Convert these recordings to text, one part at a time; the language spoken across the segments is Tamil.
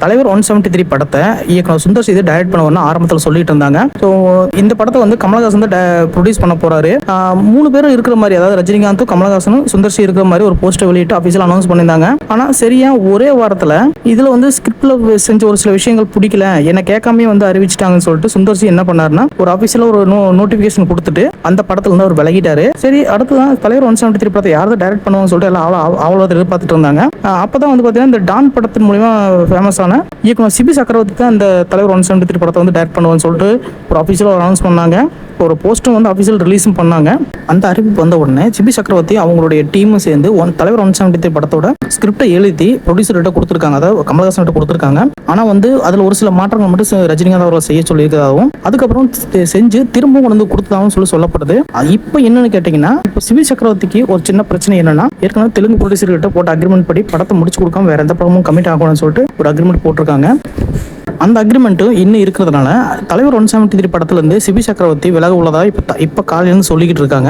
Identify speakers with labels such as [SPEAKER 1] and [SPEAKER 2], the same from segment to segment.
[SPEAKER 1] தலைவர் 173 படத்தை இயக்குனர் சுந்தர் சி டைரக்ட் பண்ணுவார்னு ஆரம்பத்தில் சொல்லிட்டு இருந்தாங்க. ஸோ இந்த படத்தை வந்து கமலஹாசன் தான் ப்ரொடியூஸ் பண்ண போறாரு. 3 பேரும் இருக்கிற மாதிரி, அதாவது ரஜினிகாந்தும் கமலஹாசனும் சுந்தர் சி இருக்கிற மாதிரி ஒரு போஸ்டர் வெளியிட்டு அஃபிஷியல் அனௌன்ஸ் பண்ணியிருந்தாங்க. ஆனால் சரியா ஒரே வாரத்தில் இதில் வந்து ஸ்கிரிப்ட்ல செஞ்ச ஒரு சில விஷயங்கள் பிடிக்கல, என்ன கேட்காமே வந்து அறிவிச்சிட்டாங்கன்னு சொல்லிட்டு சுந்தர் சி என்ன பண்ணாருன்னா ஒரு அஃபிஷியலா ஒரு நோட்டிபிகேஷன் கொடுத்துட்டு அந்த படத்துல இருந்து அவர் விலகிட்டாரு. சரி, அடுத்துதான் தலைவர் 173 படத்தை யார் தான் டைரக்ட் பண்ணுவாங்கன்னு சொல்லிட்டு எல்லாம் அவ்வளோ எதிர்பார்த்துட்டு இருந்தாங்க. அப்பதான் வந்து பார்த்தீங்கன்னா இந்த டான் படத்தின் மூலியமா ஃபேமஸ் ஆன இயக்குனர் சிபி சக்கரவர்த்தி தான் இந்த தலைவர் 173 படத்தை வந்து டைரக்ட் பண்ணுவான்னு சொல்லிட்டு ஒரு அஃபிஷியலாக அனௌன்ஸ் பண்ணாங்க. ஒரு போஸ்டும் வந்து அஃபிஷியல் ரிலீஸும் பண்ணாங்க. அந்த அறிவிப்பு வந்த உடனே சிபி சக்கரவர்த்தி அவங்களுடைய டீமும் சேர்ந்து தலைவர் 173 படத்தோட ஸ்கிரிப்டை எழுதி ப்ரொடியூசர்கிட்ட கொடுத்துருக்காங்க, அதாவது கமலஹாசன் கிட்ட கொடுத்துருக்காங்க. ஆனால் வந்து அதில் ஒரு சில மாற்றங்கள் மட்டும் ரஜினிகாந்த் அவர்கள் செய்ய சொல்லியிருக்கிறதாகவும் அதுக்கப்புறம் செஞ்சு திரும்பவும் வந்து கொடுத்ததாகவும் சொல்லப்படுது. இப்போ என்னன்னு கேட்டீங்கன்னா, இப்போ சிபி சக்கரவர்த்திக்கு ஒரு சின்ன பிரச்சனை என்னன்னா, ஏற்கனவே தெலுங்கு ப்ரொடியூசர் கிட்ட போட்ட அக்ரிமெண்ட் படி படத்தை முடிச்சு கொடுக்காம வேற எந்த படமும் கமிட் ஆகணும்னு சொல்லிட்டு ஒரு அக்ரிமெண்ட் போட்டிருக்காங்க. அந்த அக்ரிமெண்ட்டும் இன்னும் இருக்கிறதுனால தலைவர் 173 படத்துலேருந்து சிபி சக்கரவர்த்தி விலக உள்ளதா இப்போ காலையிலேருந்து சொல்லிக்கிட்டு இருக்காங்க.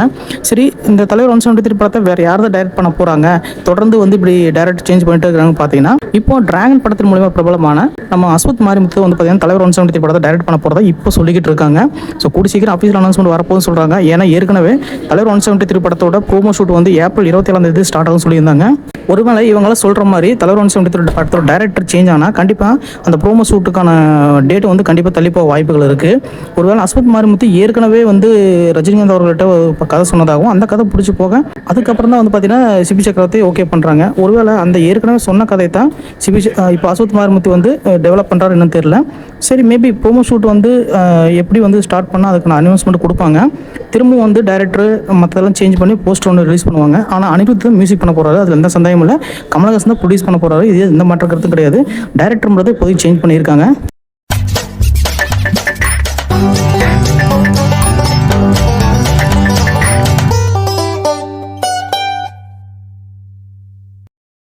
[SPEAKER 1] சரி, இந்த தலைவர் 173 படத்தை வேற யார் தான் டைரக்ட் பண்ண போறாங்க, தொடர்ந்து வந்து இப்படி டைரக்ட் சேஞ்ச் பண்ணிட்டு இருக்காங்க பார்த்தீங்கன்னா, இப்போ டிராகன் படத்தின் மூலமா பிரபலமான நம்ம அஸ்வத் மாரிமுத்து வந்து பார்த்தீங்கன்னா தலைவர் 173 படத்தை டைரக்ட் பண்ண போறதா இப்போ சொல்லிக்கிட்டு இருக்காங்க. ஸோ கூடி சீக்கிரம் அஃபீஷியல் அனௌன்ஸ்மெண்ட் வரப்போகுதுன்னு சொல்றாங்க. ஏன்னா ஏற்கனவே தலைவர் 173 படத்தோட ப்ரோமோ ஷூட் வந்து ஏப்ரல் 27 ஸ்டார்ட் ஆகும் சொல்லியிருந்தாங்க. ஒருவேளை இவங்களாம் சொல்ற மாதிரி தலைவர் 173 படத்தோட டைரக்டர் சேஞ்ச் ஆனால் கண்டிப்பாக அந்த ப்ரோமோ ஷூட்டுக்கான டேட் வந்து கண்டிப்பாக தள்ளி போக வாய்ப்புகள் இருக்குது. ஒருவேளை அஸ்வத் மாரிமுத்து ஏற்கனவே வந்து ரஜினிகாந்த் அவர்கள்ட்ட கதை சொன்னதாகவும் அந்த கதை பிடிச்சி போக அதுக்கப்புறம் தான் வந்து பார்த்தீங்கன்னா சிபி சக்கரவர்த்தி ஓகே பண்ணுறாங்க. ஒருவேளை அந்த ஏற்கனவே சொன்ன கதை தான் இப்போ அஸ்வத் மாரிமுத்து வந்து டெவலப் பண்ணுறாரு என்னன்னு தெரியல. சரி, மேபி ப்ரோமோ ஷூட் வந்து எப்படி வந்து ஸ்டார்ட் பண்ணால் அதுக்கான அனௌன்ஸ்மெண்ட் கொடுப்பாங்க. திரும்பவும் வந்து டைரக்டர் மற்றதெல்லாம் சேஞ்ச் பண்ணி போஸ்டர் ஒன்று ரிலீஸ் பண்ணுவாங்க. ஆனால் அனிருத் தான் மியூசிக் பண்ண போகிறாரு, அதில் எந்த சந்தேகமும் இல்லை. கமலஹாசன் தான் ப்ரொடியூஸ் பண்ண போகிறாரு, இது எந்த மாற்ற கருத்தும் கிடையாது. டைரக்டர் மட்டும் இப்போதைக்கு சேஞ்ச் பண்ணியிருக்காங்க.